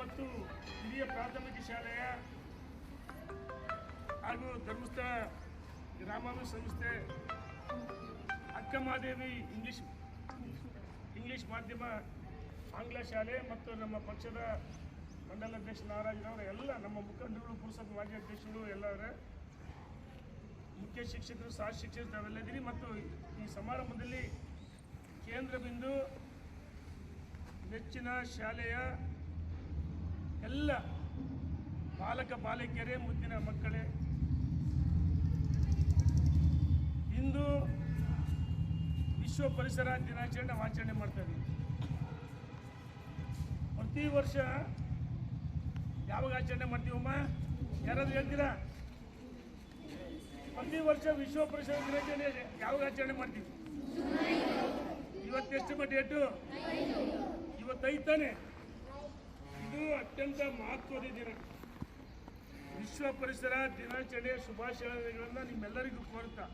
ಮತ್ತು ಹಿರಿಯ ಪ್ರಾಥಮಿಕ ಶಾಲೆಯ ಹಾಗೂ ಧರ್ಮಸ್ಥಳ ಗ್ರಾಮಾಭಿವೃದ್ಧಿ ಸಂಸ್ಥೆ ಅಕ್ಕಮಹಾದೇವಿ ಇಂಗ್ಲಿಷ್ ಮಾಧ್ಯಮ ಆಂಗ್ಲ ಶಾಲೆ ಮತ್ತು ನಮ್ಮ ಪಕ್ಷದ ಮಂಡಲ ಅಧ್ಯಕ್ಷ ನಾರಾಯಣರವರ ಎಲ್ಲ ನಮ್ಮ ಮುಖಂಡರುಗಳು ಪುರಸಭೆ ಮಾಜಿ ಅಧ್ಯಕ್ಷರು ಎಲ್ಲರ ಮುಖ್ಯ ಶಿಕ್ಷಕರು ಸಹ ಶಿಕ್ಷಕರು ತಾವೆಲ್ಲದಿರಿ ಮತ್ತು ಈ ಸಮಾರಂಭದಲ್ಲಿ ಕೇಂದ್ರ ಬಿಂದು ನೆಚ್ಚಿನ ಶಾಲೆಯ ಎಲ್ಲ ಬಾಲಕ ಬಾಲಕಿಯರೇ ಮುದ್ದಿನ ಮಕ್ಕಳೇ, ಇಂದು ವಿಶ್ವ ಪರಿಸರ ದಿನಾಚರಣೆ ಆಚರಣೆ ಮಾಡ್ತಾ ಇದ್ದೀವಿ. ಪ್ರತಿ ವರ್ಷ ಯಾವಾಗ ಆಚರಣೆ ಮಾಡ್ತೀವಮ್ಮ? ಯಾರಾದ್ರೂ ಹೇಳ್ತೀರಾ? ಪ್ರತಿ ವರ್ಷ ವಿಶ್ವ ಪರಿಸರ ದಿನಾಚರಣೆ ಯಾವಾಗ ಆಚರಣೆ ಮಾಡ್ತೀವಿ? ಇವತ್ತೆಷ್ಟು ಡೇಟು? ಇವತ್ತೈತಾನೆ. ಇದು ಅತ್ಯಂತ ಮಹತ್ವದ ದಿನ. ವಿಶ್ವ ಪರಿಸರ ದಿನಾಚರಣೆಯ ಶುಭಾಶಯಗಳನ್ನು ನಿಮ್ಮೆಲ್ಲರಿಗೂ ಕೋರುತ್ತಾ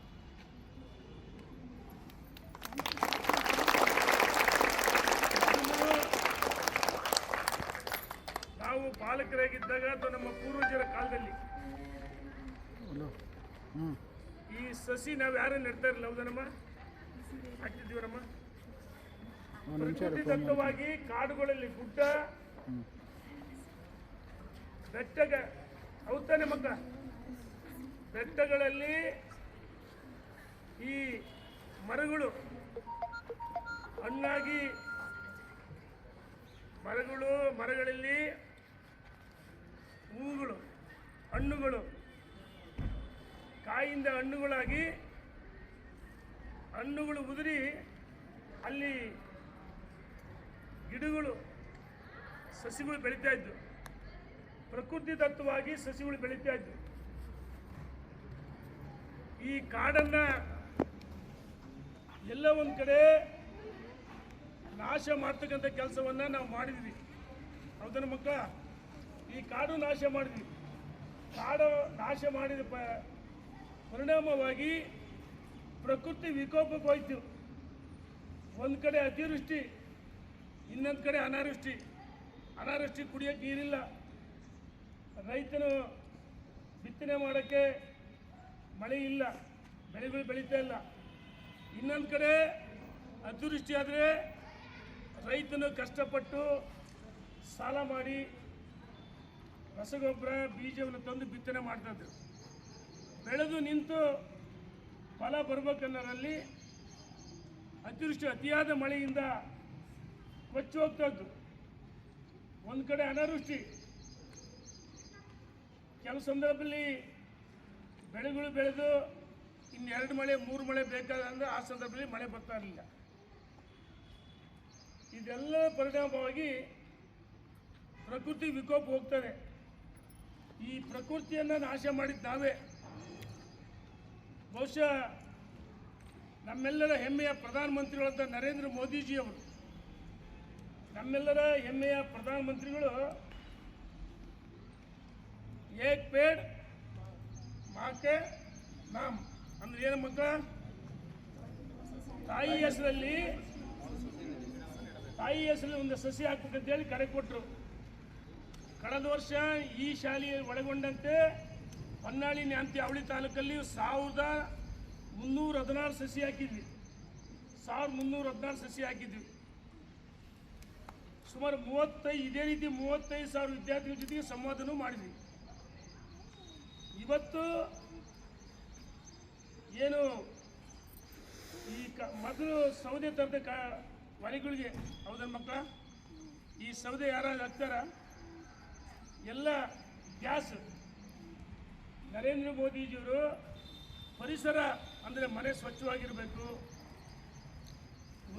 ನಾವು ಬಾಲಕರಾಗಿದ್ದಾಗ ಅಥವಾ ನಮ್ಮ ಪೂರ್ವಜರ ಕಾಲದಲ್ಲಿ ಈ ಸಸಿ ನಾವು ಯಾರು ನೆಡ್ತಾ ಇರಲಿಲ್ಲ, ಹೌದನಮ್ಮ? ಹಾಕ್ತಿದ್ದೀವರಮ್ಮ. ಪ್ರಕೃತಿದತ್ತವಾಗಿ ಕಾಡುಗಳಲ್ಲಿ ಗುಡ್ಡ ಬೆಟ್ಟ ಹೌದಾನೆ ಮಕ್ಕ ಬೆಟ್ಟಗಳಲ್ಲಿ ಈ ಮರಗಳು ಹಣ್ಣಾಗಿ ಮರಗಳಲ್ಲಿ ಹೂವುಗಳು ಹಣ್ಣುಗಳು ಕಾಯಿಂದ ಹಣ್ಣುಗಳಾಗಿ ಹಣ್ಣುಗಳು ಉದುರಿ ಅಲ್ಲಿ ಗಿಡಗಳು ಸಸಿಗಳು ಬೆಳೀತಾ ಇದ್ದು, ಪ್ರಕೃತಿ ದತ್ತವಾಗಿ ಸಸಿಗಳು ಬೆಳೀತಾ ಇದ್ದು. ಈ ಕಾಡನ್ನ ಎಲ್ಲ ಒಂದು ಕಡೆ ನಾಶ ಮಾಡ್ತಕ್ಕಂಥ ಕೆಲಸವನ್ನ ನಾವು ಮಾಡಿದ್ವಿ, ಹೌದನ ಮಕ್ಕ? ಈ ಕಾಡು ನಾಶ ಮಾಡಿದ್ವಿ. ಕಾಡು ನಾಶ ಮಾಡಿದ ಪರಿಣಾಮವಾಗಿ ಪ್ರಕೃತಿ ವಿಕೋಪಕ್ಕೆ ಹೋಯ್ತು. ಒಂದು ಕಡೆ ಅತಿವೃಷ್ಟಿ, ಇನ್ನೊಂದು ಕಡೆ ಅನಾವೃಷ್ಟಿ ಕುಡಿಯೋಕ್ಕೆ ನೀರಿಲ್ಲ, ರೈತನು ಬಿತ್ತನೆ ಮಾಡೋಕ್ಕೆ ಮಳೆ ಇಲ್ಲ, ಬೆಳೆಗಳು ಬೆಳೀತಾ ಇಲ್ಲ. ಇನ್ನೊಂದು ಕಡೆ ಅತಿವೃಷ್ಟಿ ಆದರೆ ರೈತನು ಕಷ್ಟಪಟ್ಟು ಸಾಲ ಮಾಡಿ ರಸಗೊಬ್ಬರ ಬೀಜವನ್ನು ತಂದು ಬಿತ್ತನೆ ಮಾಡ್ತಾಯಿದ್ರು. ಬೆಳೆದು ನಿಂತು ಫಲ ಬರ್ಬೇಕನ್ನೋರಲ್ಲಿ ಅತಿಯಾದ ಮಳೆಯಿಂದ ಕೊಚ್ಚಿ ಹೋಗ್ತದ್ದು. ಒಂದು ಕಡೆ ಅನಾವೃಷ್ಟಿ, ಕೆಲವು ಸಂದರ್ಭದಲ್ಲಿ ಬೆಳೆಗಳು ಬೆಳೆದು ಇನ್ನೆರಡು ಮಳೆ 3 ಮಳೆ ಬೇಕಾದ್ರೆ ಆ ಸಂದರ್ಭದಲ್ಲಿ ಮಳೆ ಬರ್ತಾ ಇರಲಿಲ್ಲ. ಇದೆಲ್ಲ ಪರಿಣಾಮವಾಗಿ ಪ್ರಕೃತಿ ವಿಕೋಪ ಹೋಗ್ತದೆ. ಈ ಪ್ರಕೃತಿಯನ್ನು ನಾಶ ಮಾಡಿದ ನಾವೇ. ಬಹುಶಃ ನಮ್ಮೆಲ್ಲರ ಹೆಮ್ಮೆಯ ಪ್ರಧಾನಮಂತ್ರಿಗಳಾದ ನರೇಂದ್ರ ಮೋದಿಜಿಯವರು, ನಮ್ಮೆಲ್ಲರ ಹೆಮ್ಮೆಯ ಪ್ರಧಾನಮಂತ್ರಿಗಳು ಏಕ್ ಪೇಡ್ ಮಾಕೆ ನಾಮ್ ಅಂದ್ರೆ ಏನು ಮಕ್ಕಳ? ತಾಯಿ ಹೆಸರಲ್ಲಿ ಒಂದು ಸಸಿ ಹಾಕ್ಬೇಕಂತೇಳಿ ಕರೆ ಕೊಟ್ಟರು. ಕಳೆದ ವರ್ಷ ಈ ಶಾಲೆಯ ಒಳಗೊಂಡಂತೆ ಹೊನ್ನಾಳಿ ನ್ಯಾಂತಿ ಅವಳಿ ತಾಲೂಕಲ್ಲಿ 1316 ಸಸಿ ಹಾಕಿದ್ವಿ. 1316 ಸಸಿ ಹಾಕಿದ್ವಿ. ಸುಮಾರು 35,000 ವಿದ್ಯಾರ್ಥಿಗಳ ಜೊತೆಗೆ ಸಂವಾದನೂ ಮಾಡಿದ್ವಿ. ಇವತ್ತು ಏನು ಈ ಮೊದಲು ಸೌದೆ ತರದ ಮನೆಗಳಿಗೆ, ಹೌದನ್ ಮಕ್ಕಳ? ಈ ಸೌದೆ ಯಾರು ಹಾಕ್ತಾರ? ಎಲ್ಲ ಗ್ಯಾಸ್. ನರೇಂದ್ರ ಮೋದಿಜಿಯವರು ಪರಿಸರ ಅಂದರೆ ಮನೆ ಸ್ವಚ್ಛವಾಗಿರಬೇಕು,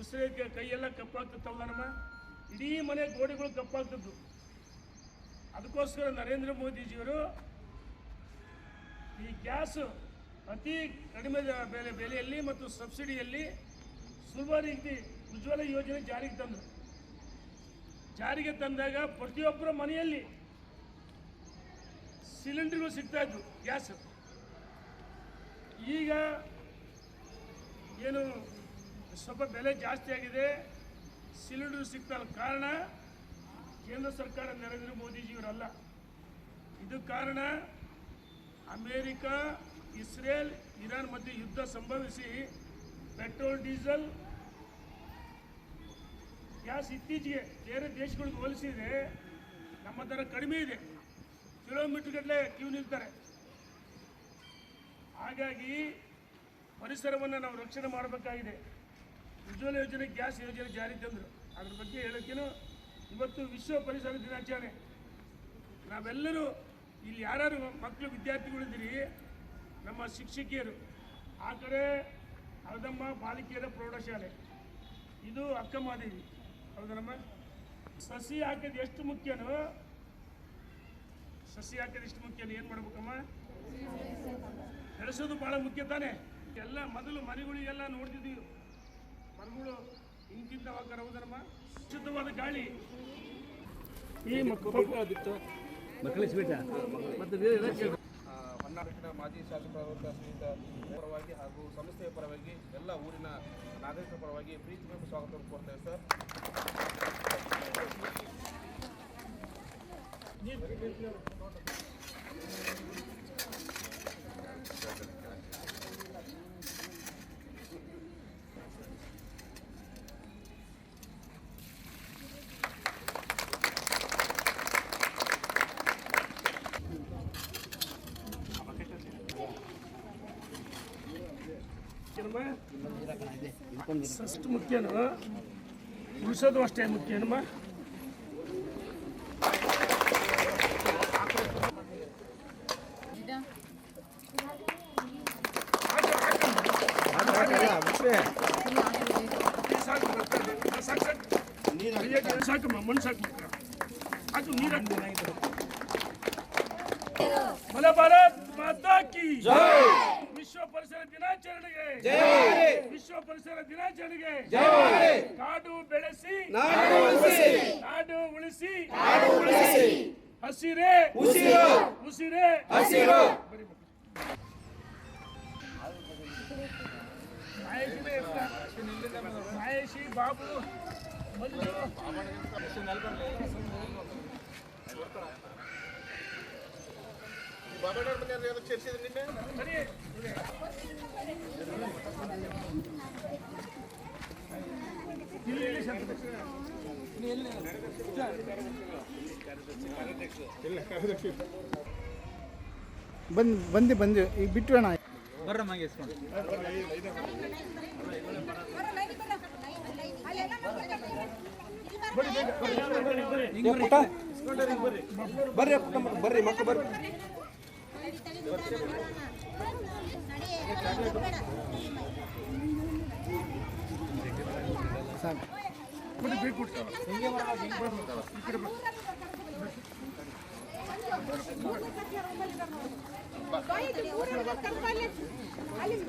ಉಸಿರಿಗೆ ಕೈಯೆಲ್ಲ ಕಪ್ಪಾಗ್ತದಲ್ಲ ನಮ್ಮ, ಇಡೀ ಮನೆ ಗೋಡೆಗಳು ಕಪ್ಪಾಗ್ತದ್ದು. ಅದಕ್ಕೋಸ್ಕರ ನರೇಂದ್ರ ಮೋದಿಜಿಯವರು ಈ ಗ್ಯಾಸ್ ಅತಿ ಕಡಿಮೆ ಬೆಲೆಯಲ್ಲಿ ಮತ್ತು ಸಬ್ಸಿಡಿಯಲ್ಲಿ ಸುಲಭ ರೀತಿ ಉಜ್ವಲ ಯೋಜನೆ ಜಾರಿಗೆ ತಂದಾಗ ಪ್ರತಿಯೊಬ್ಬರ ಮನೆಯಲ್ಲಿ ಸಿಲಿಂಡರ್ಗಳು ಸಿಗ್ತಾ ಇದ್ವು ಗ್ಯಾಸ್. ಈಗ ಏನು ಸ್ವಲ್ಪ ಬೆಲೆ ಜಾಸ್ತಿ ಆಗಿದೆ, ಸಿಲಿಂಡರ್ ಸಿಗ್ತಾ ಇಲ್ಲ. ಕಾರಣ ಕೇಂದ್ರ ಸರ್ಕಾರ ನರೇಂದ್ರ ಮೋದಿಜಿಯವರಲ್ಲ. ಇದು ಕಾರಣ ಅಮೇರಿಕ, ಇಸ್ರೇಲ್, ಇರಾನ್ ಮಧ್ಯೆ ಯುದ್ಧ ಸಂಭವಿಸಿ ಪೆಟ್ರೋಲ್, ಡೀಸೆಲ್, ಗ್ಯಾಸ್ ಇತ್ತೀಚೆಗೆ ಬೇರೆ ದೇಶಗಳಿಗೆ ಹೋಲಿಸಿದರೆ ನಮ್ಮ ದರ ಕಡಿಮೆ ಇದೆ. ಕಿಲೋಮೀಟರ್ ಗಟ್ಟಲೆ ಕ್ಯೂ ನಿಲ್ತಾರೆ. ಹಾಗಾಗಿ ಪರಿಸರವನ್ನು ನಾವು ರಕ್ಷಣೆ ಮಾಡಬೇಕಾಗಿದೆ. ಉಜ್ವಲ ಯೋಜನೆ, ಗ್ಯಾಸ್ ಯೋಜನೆ ಜಾರಿ ತಂದರು. ಅದ್ರ ಬಗ್ಗೆ ಹೇಳೋಕ್ಕೇನು ಇವತ್ತು ವಿಶ್ವ ಪರಿಸರ ದಿನಾಚರಣೆ. ನಾವೆಲ್ಲರೂ ಇಲ್ಲಿ ಯಾರು ಮಕ್ಕಳು ವಿದ್ಯಾರ್ಥಿಗಳಿದ್ದೀರಿ, ನಮ್ಮ ಶಿಕ್ಷಕಿಯರು, ಆ ಕಡೆ ಹಳದಮ್ಮ ಬಾಲಿಕೆಯರ ಪ್ರೌಢಶಾಲೆ, ಇದು ಅಕ್ಕಮಹಾದೇವಿ, ಹೌದಮ್ಮ. ಸಸಿ ಹಾಕೋದು ಎಷ್ಟು ಮುಖ್ಯನೋ, ಸಸಿ ಹಾಕೋದು ಎಷ್ಟು ಮುಖ್ಯನೋ ಏನು ಮಾಡ್ಬೇಕಮ್ಮ, ಬೆಳೆಸೋದು ಭಾಳ ಮುಖ್ಯ ತಾನೆ. ಎಲ್ಲ ಮೊದಲು ಮನೆಗಳಿಗೆಲ್ಲ ನೋಡ್ತಿದ್ವಿ, ಮರಗಳು ಇಂತಿಂತವಾಗಾರ, ಹೌದಮ್ಮ. ಶುದ್ಧವಾದ ಗಾಳಿ ಈ ಮಕ್ಕಳಿಸ್ಬಿಟ್ಟ ಮತ್ತು ಹೊನ್ನಾವರದ ಮಾಜಿ ಶಾಸಕರಾದ ಶ್ರೀಯುತ ಪರವಾಗಿ ಹಾಗೂ ಸಂಸ್ಥೆಯ ಪರವಾಗಿ ಎಲ್ಲ ಊರಿನ ನಾಗರಿಕರ ಪರವಾಗಿ ಪ್ರೀತಿಪೂರ್ವಕ ಸ್ವಾಗತವನ್ನು ಕೋರ್ತೇವೆ ಸರ್. ಅಷ್ಟು ಮುಖ್ಯನೋ, ಉಳಿಸೋದು ಅಷ್ಟೇ ಮುಖ್ಯನಮ್ಮ. ಸಾಕಮ್ಮ, ಮಣ್ಣು ಸಾಕು, ಅದು ನೀರು ಬಲ ಭಾರತ್ ಮಾತಾ ಕಿ ಜೈ. ವಿಶ್ವ ಪರಿಸರ ದಿನಾಚರಣೆಗೆ ಜೈ. ವಿಶ್ವ ಪರಿಸರ ದಿನಾಚರಣೆಗೆ ಜೈ. ಕಾಡು ಬೆಳೆಸಿ ನಾಡು ಉಳಿಸಿ, ಹಸಿರೇ ಉಸಿರೇ ಹಸಿರು. ಮಹೇಶಿ, ಬಾಬು, ಮಂಜು, ಬಾಬಾಡವ್ರ ಮನೆಯವ್ರು ಸೇರಿಸಿದ್ರೆ ನಿನ್ನೆ ಸರಿ. ಬಂದು ಈಗ ಬಿಟ್ಟು ಅಣ್ಣ ಬರ್ರ ಮಂಗೇಶ್ಕೊಂಡು ಬರ್ರಿ ಬರ್ರಿ ಮಕ್ಕಳು ಬರ್ರಿ.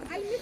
ಅಲ್ಲಿ